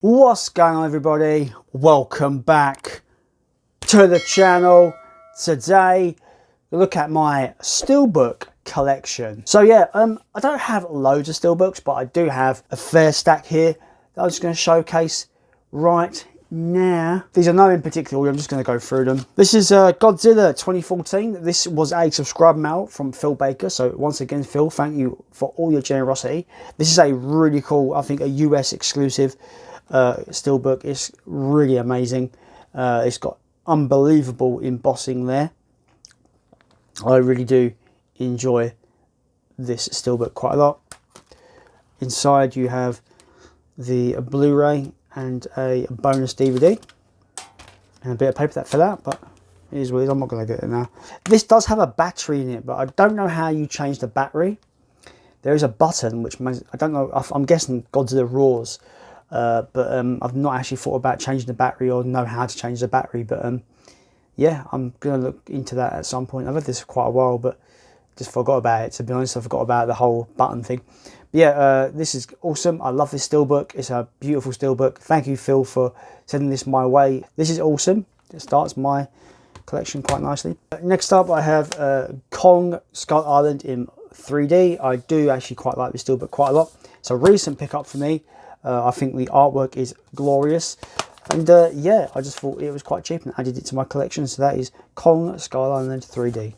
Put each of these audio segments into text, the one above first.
What's going on, everybody? Welcome back to the channel. Today we look at my Steelbook collection. So yeah, I don't have loads of Steelbooks, but I do have a fair stack here that I'm just going to showcase right now. These are none in particular, I'm just going to go through them. This is Godzilla 2014. This was a subscribe mail from Phil Baker, so once again, Phil, thank you for all your generosity. This is a really cool, I think, a US exclusive Steelbook. Is really amazing. It's got unbelievable embossing there. I really do enjoy this Steelbook quite a lot. Inside you have the Blu-ray and a bonus DVD and a bit of paper that fell out, but it is what it is. I'm not going to get it now. This does have a battery in it, but I don't know how you change the battery. There is a button which makes, I don't know, I'm guessing Godzilla roars. But I've not actually thought about changing the battery or know how to change the battery. But yeah, I'm going to look into that at some point. I've had this for quite a while, but just forgot about it, to be honest. I forgot about the whole button thing. But yeah, this is awesome. I love this Steelbook. It's a beautiful Steelbook. Thank you, Phil, for sending this my way. This is awesome. It starts my collection quite nicely. Next up, I have Kong Skull Island in 3D. I do actually quite like this Steelbook quite a lot. It's a recent pickup for me. I think the artwork is glorious, and yeah, I just thought it was quite cheap and added it to my collection. So that is Kong Skull Island 3D.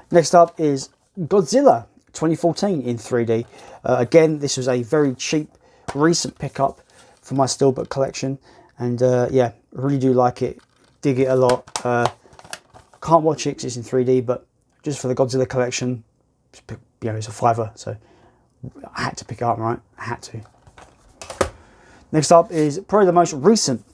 Next up is Godzilla 2014 in 3D. Again, this was a very cheap recent pickup for my Steelbook collection, and yeah, really do like it, dig it a lot. Can't watch it because it's in 3D, but just for the Godzilla collection, you know, it's a $5, so I had to pick it up, right? I had to. Next up is probably the most recent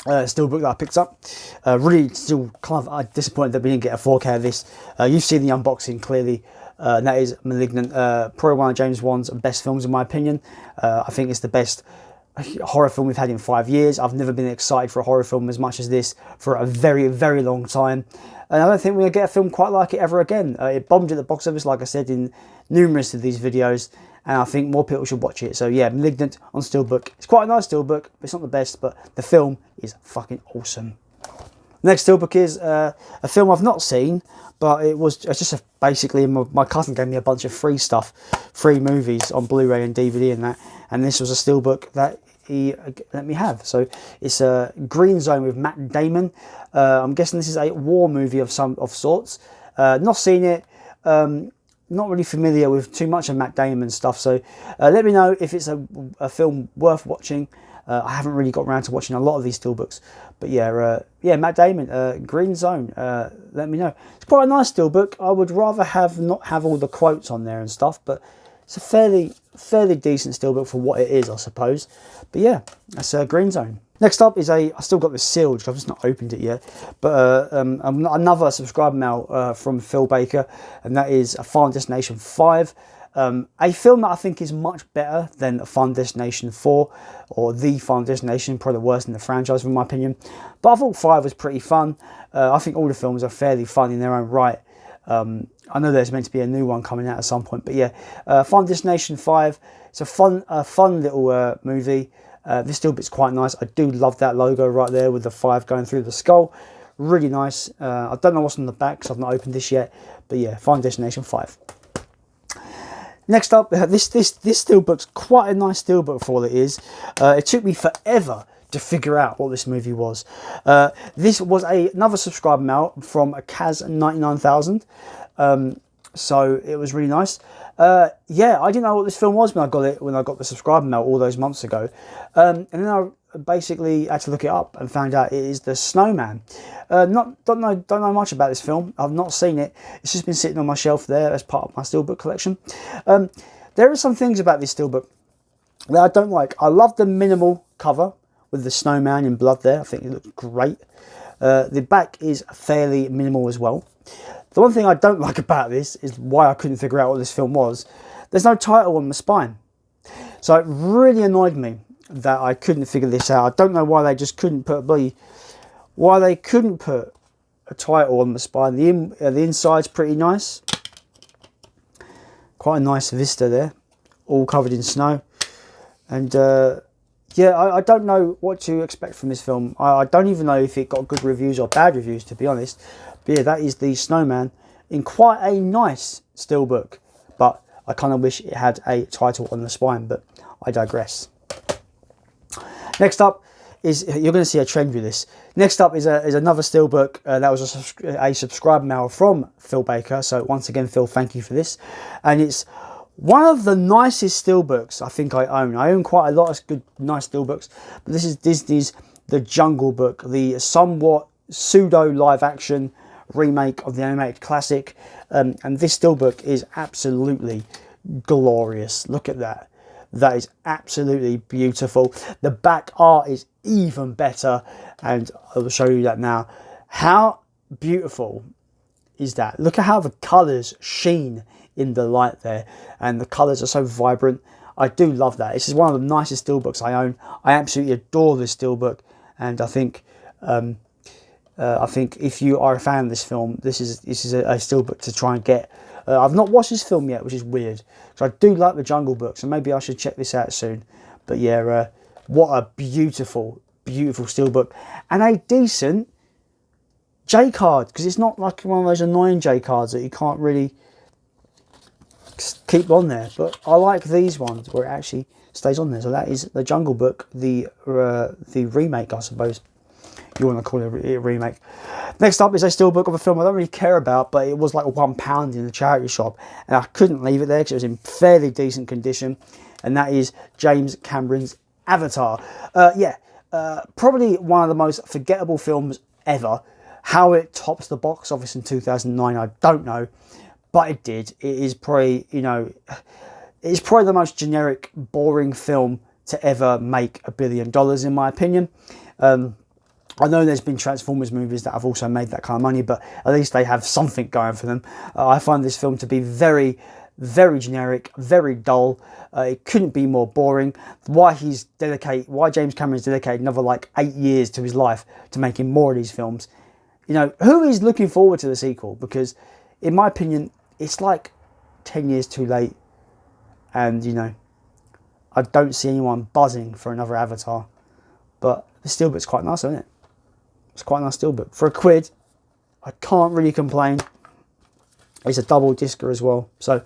Steelbook that I picked up. Really still kind of disappointed that we didn't get a 4K of this. You've seen the unboxing clearly, and that is Malignant. Probably one of James Wan's best films in my opinion. I think it's the best horror film we've had in 5 years. I've never been excited for a horror film as much as this for a very, very long time. And I don't think we're going to get a film quite like it ever again. It bombed at the box office, like I said in numerous of these videos, and I think more people should watch it. So yeah, Malignant on Steelbook. It's quite a nice Steelbook, but it's not the best, but the film is fucking awesome. Next Steelbook is a film I've not seen, but it's just basically my cousin gave me a bunch of free stuff, free movies on Blu-ray and DVD and that, and this was a Steelbook that he let me have. So it's a Green Zone with Matt Damon. I'm guessing this is a war movie of sorts. Not seen it. Not really familiar with too much of Matt Damon's stuff. So let me know if it's a film worth watching. I haven't really got around to watching a lot of these Steelbooks, but yeah, yeah, Matt Damon, Green Zone. Let me know. It's quite a nice Steelbook. I would rather not have all the quotes on there and stuff, but it's a fairly decent Steelbook for what it is, I suppose. But yeah, that's Green Zone. Next up is I still got this sealed because I've just not opened it yet, but another subscribe mail from Phil Baker, and that is a Final Destination 5. A film that I think is much better than Final Destination 4 or The Final Destination, probably worse than the franchise in my opinion. But I thought 5 was pretty fun. I think all the films are fairly fun in their own right. I know there's meant to be a new one coming out at some point, but yeah, Final Destination 5. It's a fun little movie. This Steelbook's quite nice. I do love that logo right there with the 5 going through the skull. Really nice. I don't know what's on the back because I've not opened this yet, but yeah, Final Destination 5. Next up, this Steelbook's quite a nice Steelbook for all it is. It took me forever to figure out what this movie was. This was another subscribe mail from Kaz 99000. So it was really nice. Yeah, I didn't know what this film was when I got the subscribe mail all those months ago. And then I basically had to look it up and found out it is The Snowman. Don't know much about this film. I've not seen it. It's just been sitting on my shelf there as part of my Steelbook collection. There are some things about this Steelbook that I don't like. I love the minimal cover with the snowman in blood there. I think it looks great. The back is fairly minimal as well. The one thing I don't like about this is why I couldn't figure out what this film was. There's no title on the spine. So it really annoyed me that I couldn't figure this out. I don't know why they just couldn't put a title on the spine. The inside's pretty nice. Quite a nice vista there, all covered in snow. And yeah, I don't know what to expect from this film. I don't even know if it got good reviews or bad reviews, to be honest. But yeah, that is the Snowman in quite a nice steelbook. But I kind of wish it had a title on the spine, but I digress. Next up is, you're going to see a trend with this. Next up is another steelbook. That was a subscriber mail from Phil Baker. So once again, Phil, thank you for this. And it's one of the nicest steelbooks I think I own. I own quite a lot of good, nice steelbooks, but this is Disney's The Jungle Book, the somewhat pseudo live action remake of the animated classic. And this steelbook is absolutely glorious. Look at that. That is absolutely beautiful. The back art is even better, and I will show you that now. How beautiful is that? Look at how the colours sheen in the light there, and the colours are so vibrant. I do love that. This is one of the nicest steelbooks I own. I absolutely adore this steelbook, and I think if you are a fan of this film, this is a steelbook to try and get. I've not watched this film yet, which is weird, so I do like The Jungle Book, so maybe I should check this out soon. But yeah, what a beautiful, beautiful steelbook, and a decent J card, because it's not like one of those annoying J cards that you can't really keep on there. But I like these ones where it actually stays on there. So that is The Jungle Book, the remake, I suppose you want to call it a remake. Next up is a steelbook of a film I don't really care about, but it was like £1 in the charity shop, and I couldn't leave it there because it was in fairly decent condition, and that is James Cameron's Avatar. Probably one of the most forgettable films ever. How it tops the box office in 2009, I don't know, but it did. It is probably, it's probably the most generic, boring film to ever make $1 billion, in my opinion. I know there's been Transformers movies that have also made that kind of money, but at least they have something going for them. I find this film to be very, very generic, very dull. It couldn't be more boring. Why James Cameron's dedicated another like 8 years to his life to making more of these films. Who is looking forward to the sequel? Because in my opinion, it's like 10 years too late. And, I don't see anyone buzzing for another Avatar. But the steelbook's quite nice, isn't it? It's quite a nice steelbook. For £1, I can't really complain. It's a double discer as well. So,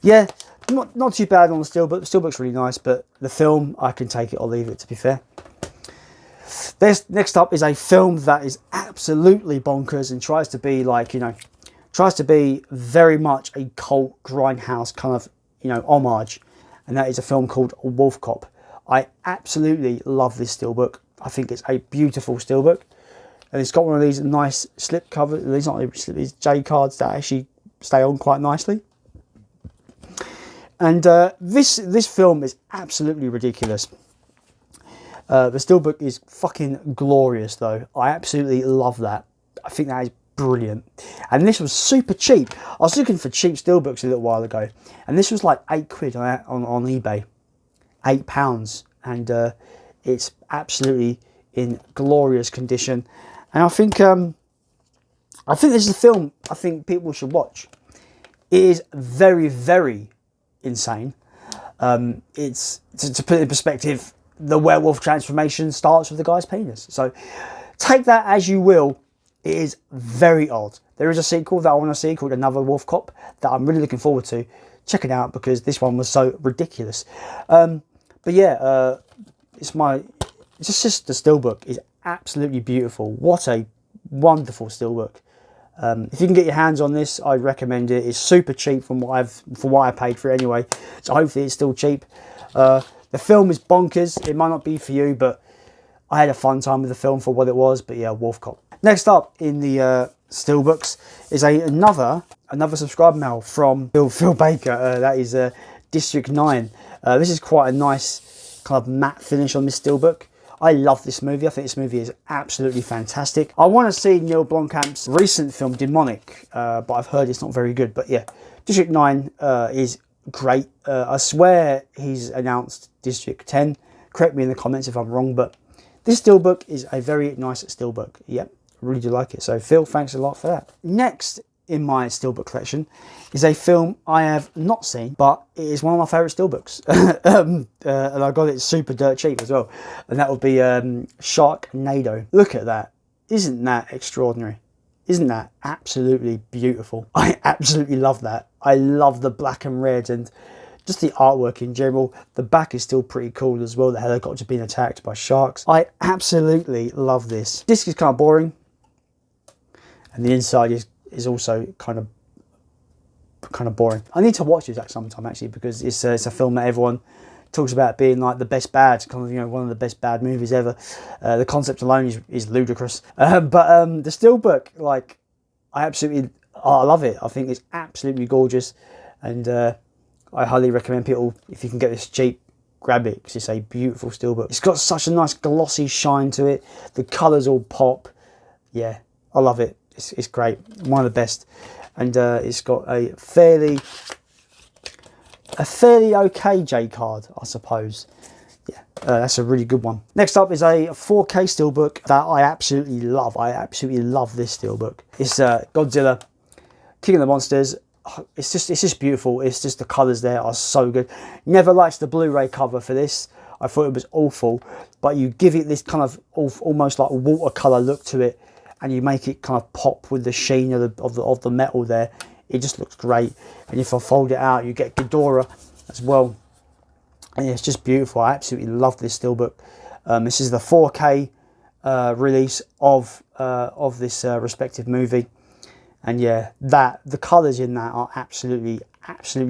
yeah, not too bad on the steelbook. The steelbook's really nice, but the film, I can take it or leave it, to be fair. Next up is a film that is absolutely bonkers and tries to be like, tries to be very much a cult grindhouse kind of, homage. And that is a film called Wolf Cop. I absolutely love this steelbook. I think it's a beautiful steelbook. And it's got one of these nice slip covers. These aren't these J cards that actually stay on quite nicely. And this film is absolutely ridiculous. The steelbook is fucking glorious, though. I absolutely love that. I think that is brilliant. And this was super cheap. I was looking for cheap steelbooks a little while ago, and this was like £8 on eBay. £8, and it's absolutely in glorious condition. And I think this is a film I think people should watch. It is very, very insane. It's to put it in perspective, the werewolf transformation starts with the guy's penis. So take that as you will. It is very odd. There is a sequel that I want to see called Another Wolf Cop that I'm really looking forward to. Check it out because this one was so ridiculous. But yeah, it's just the steelbook is absolutely beautiful. What a wonderful steelbook. If you can get your hands on this, I'd recommend it. It's super cheap from what I paid for it anyway. So hopefully it's still cheap. The film is bonkers. It might not be for you, but I had a fun time with the film for what it was. But yeah, Wolf Cop. Next up in the steelbooks is another subscriber mail from Phil Baker. That is District 9. This is quite a nice kind of matte finish on this steelbook. I love this movie. I think this movie is absolutely fantastic. I want to see Neil Blomkamp's recent film Demonic, but I've heard it's not very good. But yeah, District 9 is great. I swear he's announced District 10. Correct me in the comments if I'm wrong, but this steelbook is a very nice steelbook. Yep, really do like it. So Phil, thanks a lot for that. Next in my Steelbook collection is a film I have not seen, but it is one of my favourite Steelbooks. And I got it super dirt cheap as well. And that would be Sharknado. Look at that. Isn't that extraordinary? Isn't that absolutely beautiful? I absolutely love that. I love the black and red and just the artwork in general. The back is still pretty cool as well. The helicopter being attacked by sharks. I absolutely love this. Disc is kind of boring. And the inside is also kind of boring. I need to watch this at some time actually, because it's a film that everyone talks about being like the best bad, kind of, you know, one of the best bad movies ever. The concept alone is ludicrous. But the Steelbook, like, I love it. I think it's absolutely gorgeous, and I highly recommend people, if you can get this cheap, grab it, because it's a beautiful Steelbook. It's got such a nice glossy shine to it. The colours all pop. Yeah, I love it. It's great. One of the best. And it's got a fairly okay J card, I suppose. Yeah, that's a really good one. Next up is a 4K Steelbook that I absolutely love. I absolutely love this Steelbook. It's Godzilla, King of the Monsters. It's just beautiful. It's just the colours there are so good. Never liked the Blu-ray cover for this. I thought it was awful, but you give it this kind of almost like watercolour look to it, and you make it kind of pop with the sheen of the metal there. It just looks great. And if I fold it out, you get Ghidorah as well. And it's just beautiful. I absolutely love this Steelbook. This is the 4K release of this respective movie. And yeah, the colours in that are absolutely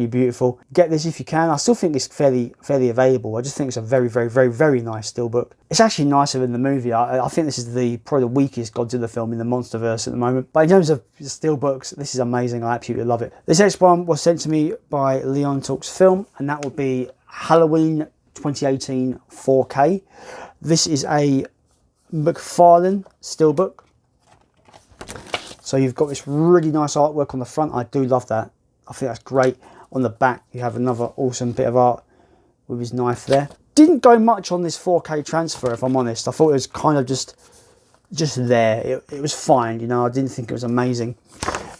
beautiful. Get this if you can. I still think it's fairly available. I just think it's a very nice Steelbook. It's actually nicer than the movie. I think this is probably the weakest Godzilla film in the Monsterverse at the moment. But in terms of Steelbooks, this is amazing. I absolutely love it. This next one was sent to me by Leon Talks Film, and that would be Halloween 2018 4K. This is a McFarlane Steelbook. So you've got this really nice artwork on the front. I do love that. I think that's great. On the back, you have another awesome bit of art with his knife there. Didn't go much on this 4K transfer, if I'm honest. I thought it was kind of just there. It was fine, you know. I didn't think it was amazing.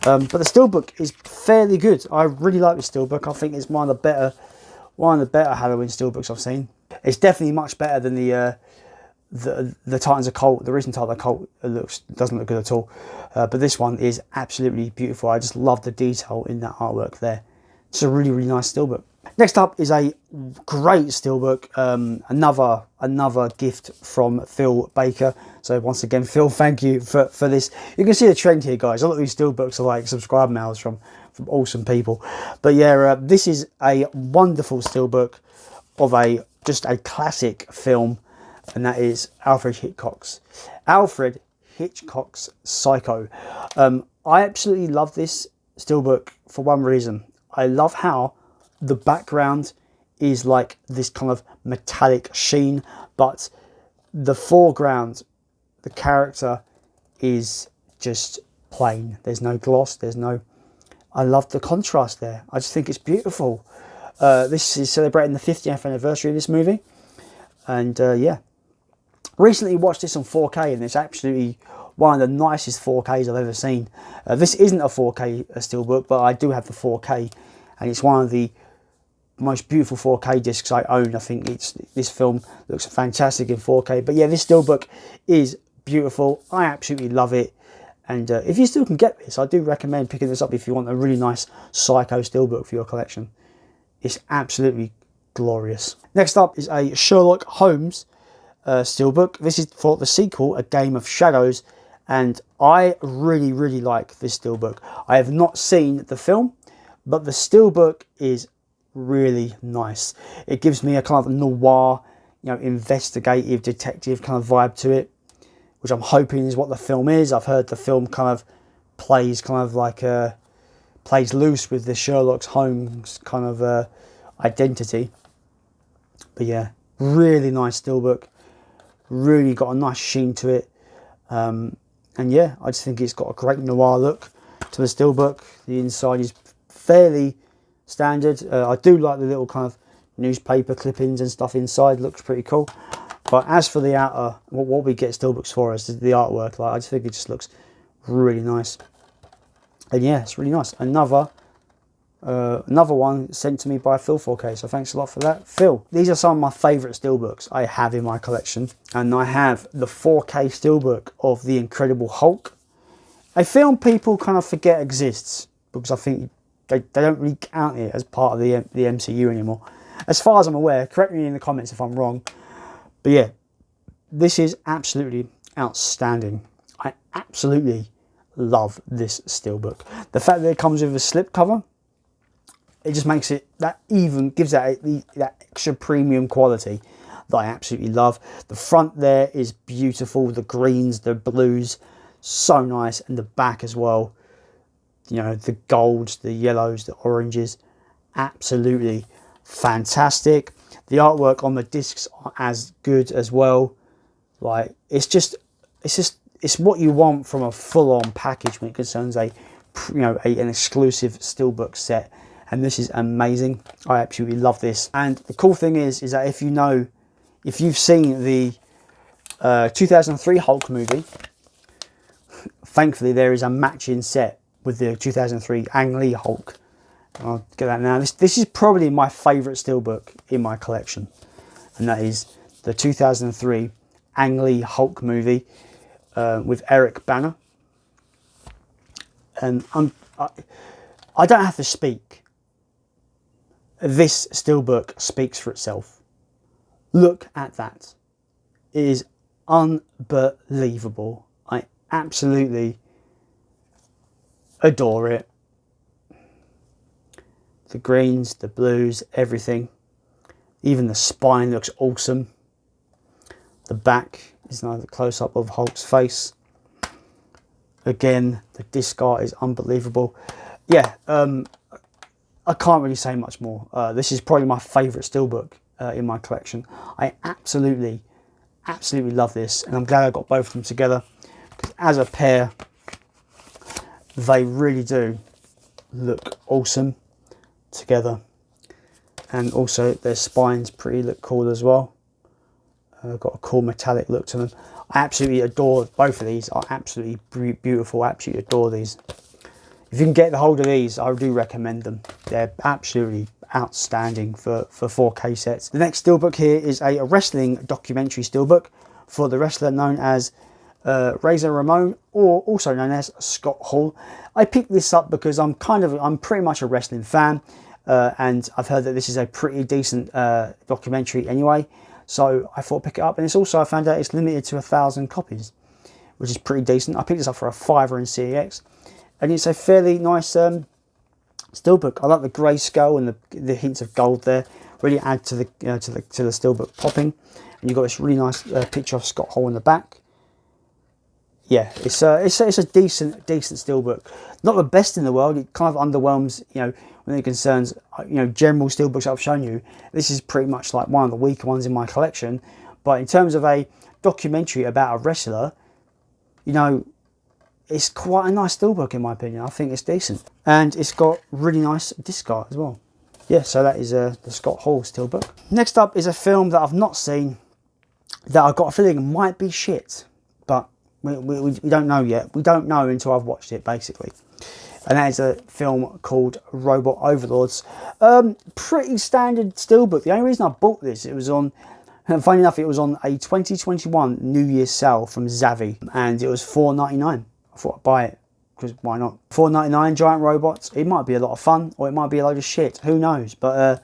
But the Steelbook is fairly good. I really like the Steelbook. I think it's one of the better Halloween Steelbooks I've seen. It's definitely much better than the Titans of Cult. The recent Titan of Cult doesn't look good at all. But this one is absolutely beautiful. I just love the detail in that artwork there. It's a really nice Steelbook. Next up is a great Steelbook. Another gift from Phil Baker. So once again, Phil, thank you for this. You can see the trend here, guys. A lot of these Steelbooks are like subscribe mails from awesome people. But yeah, this is a wonderful Steelbook of just a classic film. And that is Alfred Hitchcock's Psycho. I absolutely love this Steelbook for one reason. I love how the background is like this kind of metallic sheen, but the foreground, the character is just plain. There's no gloss, I love the contrast there. I just think it's beautiful. This is celebrating the 50th anniversary of this movie. And yeah. Recently watched this on 4K, and it's absolutely one of the nicest 4Ks I've ever seen. This isn't a 4K Steelbook, but I do have the 4K, and it's one of the most beautiful 4K discs I own. I think this film looks fantastic in 4K. But yeah, this Steelbook is beautiful. I absolutely love it. And if you still can get this, I do recommend picking this up if you want a really nice Psycho Steelbook for your collection. It's absolutely glorious. Next up is a Sherlock Holmes Steelbook. This is for the sequel, A Game of Shadows, and I really like this Steelbook. I have not seen the film, but the Steelbook is really nice. It gives me a kind of noir, you know, investigative detective kind of vibe to it, which I'm hoping is what the film is. I've heard the film kind of plays loose with the Sherlock Holmes kind of identity. But yeah, really nice Steelbook. Really got a nice sheen to it. And yeah, I just think it's got a great noir look to the Steelbook. The inside is fairly standard. I do like the little kind of newspaper clippings and stuff inside. Looks pretty cool. But as for the outer, what we get Steelbooks for is the artwork. Like, I just think it just looks really nice. And yeah, it's really nice. Another one sent to me by Phil 4K, so thanks a lot for that, Phil. These are some of my favourite Steelbooks I have in my collection, and I have the 4K Steelbook of The Incredible Hulk, a film people kind of forget exists, because I think they don't really count it as part of the MCU anymore. As far as I'm aware, correct me in the comments if I'm wrong, but yeah, this is absolutely outstanding. I absolutely love this Steelbook. The fact that it comes with a slipcover, it just makes it, that even gives that extra premium quality that I absolutely love. The front there is beautiful, the greens, the blues, so nice, and the back as well. You know, the golds, the yellows, the oranges, absolutely fantastic. The artwork on the discs are as good as well. Like, it's what you want from a full-on package when it concerns an exclusive Steelbook set. And this is amazing. I absolutely love this. And the cool thing is that if you've seen the 2003 Hulk movie, thankfully there is a matching set with the 2003 Ang Lee Hulk. I'll get that now. This is probably my favourite Steelbook in my collection, and that is the 2003 Ang Lee Hulk movie with Eric Bana. And I don't have to speak. This Steelbook speaks for itself. Look at that. It is unbelievable. I absolutely adore it. The greens, the blues, everything. Even the spine looks awesome. The back is another close-up of Hulk's face. Again, the disc art is unbelievable. Yeah, I can't really say much more. This is probably my favourite Steelbook in my collection. I absolutely love this, and I'm glad I got both of them together, because as a pair, they really do look awesome together. And also their spines look cool as well. Got a cool metallic look to them. I absolutely adore both of these. Are absolutely beautiful. I absolutely adore these. If you can get the hold of these, I do recommend them. They're absolutely outstanding for 4K sets. The next Steelbook here is a wrestling documentary Steelbook for the wrestler known as Razor Ramon, or also known as Scott Hall. I picked this up because I'm pretty much a wrestling fan, and I've heard that this is a pretty decent documentary anyway. So I thought I'd pick it up, and it's also, I found out it's limited to 1,000 copies, which is pretty decent. I picked this up for a $5 in CEX, and it's a fairly nice Steelbook. I like the grey scale and the hints of gold there. Really add to the Steelbook popping. And you've got this really nice picture of Scott Hall in the back. Yeah, it's a decent Steelbook. Not the best in the world. It kind of underwhelms, when it concerns, general Steelbooks I've shown you. This is pretty much like one of the weaker ones in my collection. But in terms of a documentary about a wrestler, it's quite a nice Steelbook in my opinion. I think it's decent. And it's got really nice disc art as well. Yeah, so that is the Scott Hall Steelbook. Next up is a film that I've not seen, that I've got a feeling might be shit. But we don't know yet. We don't know until I've watched it, basically. And that is a film called Robot Overlords. Pretty standard Steelbook. The only reason I bought this, it was on, funny enough, it was on a 2021 New Year's sale from Xavi, and it was $4.99. I thought I'd buy it, because why not? $4.99, giant robots. It might be a lot of fun, or it might be a load of shit. Who knows? But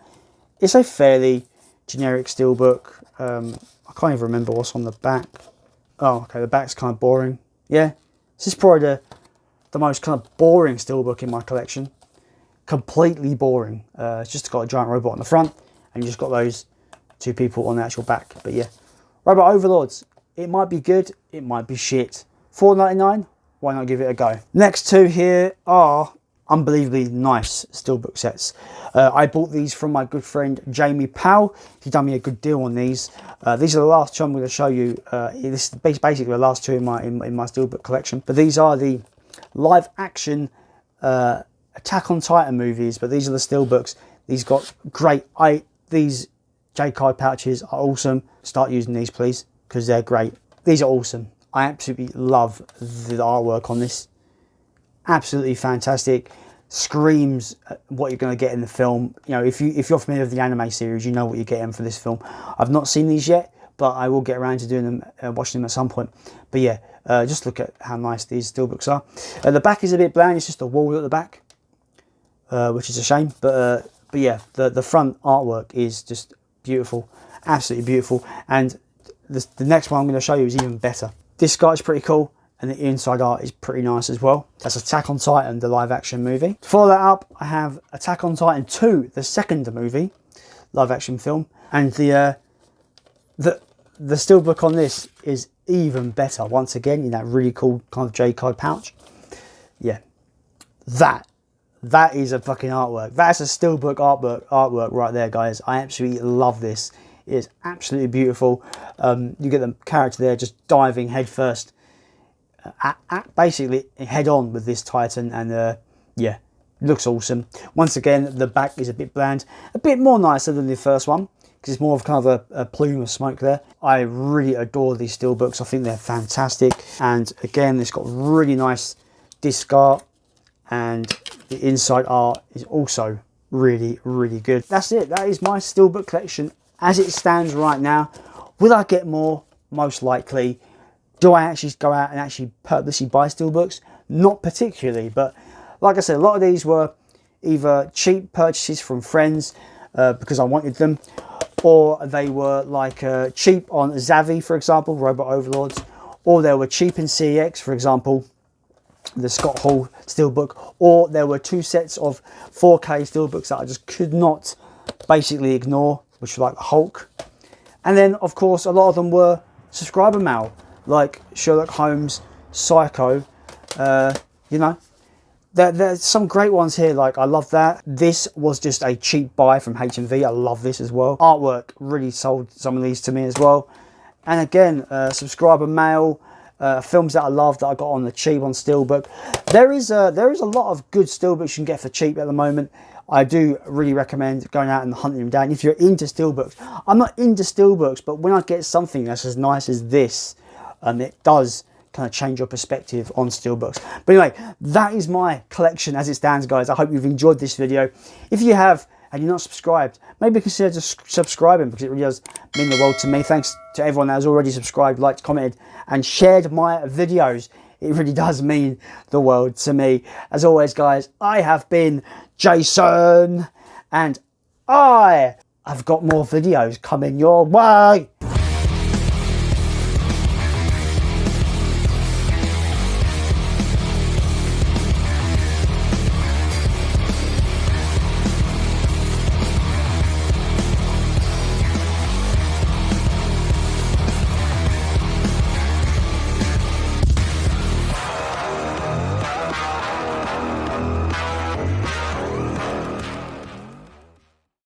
it's a fairly generic Steelbook. I can't even remember what's on the back. Oh, okay, the back's kind of boring. Yeah, this is probably the most kind of boring Steelbook in my collection. Completely boring. It's just got a giant robot on the front, and you just got those two people on the actual back. But yeah, Robot Overlords. It might be good, it might be shit. $4.99, why not give it a go? Next two here are unbelievably nice Steelbook sets. I bought these from my good friend Jamie Powell. He done me a good deal on these. These are the last two I'm going to show you. This is basically the last two in my Steelbook collection. But these are the live action Attack on Titan movies. But these are the Steelbooks. These got great. These J-card pouches are awesome. Start using these, please, because they're great. These are awesome. I absolutely love the artwork on this. absolutely fantastic. Screams what you're going to get in the film. You know, if you're familiar with the anime series, you know what you're getting for this film. I've not seen these yet, but I will get around to doing them, watching them at some point. But yeah, just look at how nice these Steelbooks are. The back is a bit bland. It's just a wall at the back, which is a shame. But yeah, the front artwork is just beautiful, absolutely beautiful. And the next one I'm going to show you is even better. This guy is pretty cool. And the inside art is pretty nice as well. That's Attack on Titan, the live action movie. To follow that up, I have Attack on Titan 2, the second movie, live action film. And the Steelbook on this is even better. Once again, in that really cool kind of J-card pouch. Yeah, that is a fucking artwork. That's a Steelbook artwork right there, guys. I absolutely love this. It is absolutely beautiful. You get the character there just diving headfirst. Basically head on with this Titan, and yeah, looks awesome. Once again, the back is a bit bland, a bit more nicer than the first one because it's more of kind of a plume of smoke there. I really adore these Steelbooks. I think they're fantastic, and again, it's got really nice disc art, and the inside art is also really good. That's it. That is my Steelbook collection as it stands right now. Will I get more? Most likely. Do I actually go out and actually purposely buy Steelbooks? Not particularly, but like I said, a lot of these were either cheap purchases from friends because I wanted them, or they were like cheap on Xavi, for example, Robot Overlords, or they were cheap in CEX, for example, the Scott Hall Steelbook, or there were 2 sets of 4K Steelbooks that I just could not basically ignore, which were like Hulk. And then, of course, a lot of them were subscriber mail, like Sherlock Holmes, Psycho. You know, there's some great ones here. Like, I love that. This was just a cheap buy from HMV. I love this as well. Artwork really sold some of these to me as well. And again, subscriber mail, films that I love that I got on the cheap on Steelbook. There is a lot of good Steelbooks you can get for cheap at the moment. I do really recommend going out and hunting them down if you're into Steelbooks. I'm not into Steelbooks, but when I get something that's as nice as this, it does kind of change your perspective on Steelbooks. But anyway, that is my collection as it stands, guys. I hope you've enjoyed this video. If you have and you're not subscribed, maybe consider just subscribing, because it really does mean the world to me. Thanks to everyone that has already subscribed, liked, commented, and shared my videos. It really does mean the world to me. As always, guys, I have been Jason, and I've got more videos coming your way.